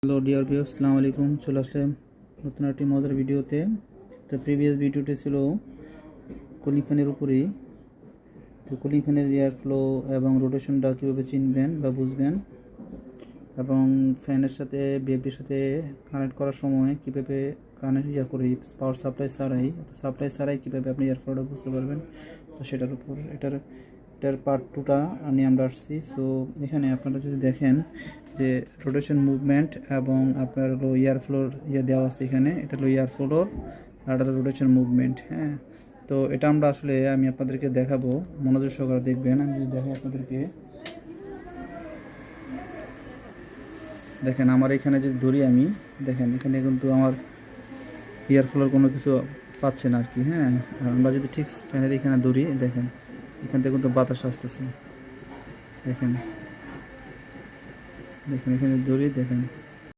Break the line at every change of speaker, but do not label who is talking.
Hello dear viewers, আসসালামু আলাইকুম। চলে আসলাম নতুন একটি মজার ভিডিওতে। তো প্রিভিয়াস ভিডিওটি ছিল কুলিং ফ্যানের উপরেই। তো কুলিং ফ্যানের এয়ার ফ্লো এবং রোটেশনটা কীভাবে চিনবেন বা বুঝবেন, এবং ফ্যানের সাথে বিএফডির সাথে কানেক্ট করার সময় কীভাবে কানেক্ট করি, পাওয়ার সাপ্লাই ছাড়াই কীভাবে আপনি এয়ার ফ্লোটা বুঝতে পারবেন। তো সেটার উপর এটার পার্ট 2টা নিয়ে আমরা আসছি। সো এখানে আপনারা যদি দেখেন যে রোটেশন মুভমেন্ট এবং আপনার হলো এয়ার ফ্লোর দেওয়া আছে এখানে। এটা হলো এয়ার ফ্লোর আর এটা রোটেশন মুভমেন্ট। হ্যাঁ, তো এটা আমরা আমি আপনাদেরকে দেখাবো, মনোযোগ সহকারে দেখবেন। আমি যদি দেখাই আপনাদেরকে, দেখেন আমার এখানে যদি ধরি আমি, দেখেন এখানে কিন্তু আমার এয়ার ফ্লোর কোনো কিছু পাচ্ছে না আর কি। হ্যাঁ, আর আমরা যদি ঠিক ফ্যানের এখানে ধরি, দেখেন এখান থেকে কিন্তু বাতাস আসতেছে। দেখেন এখানে ধরি, দেখেন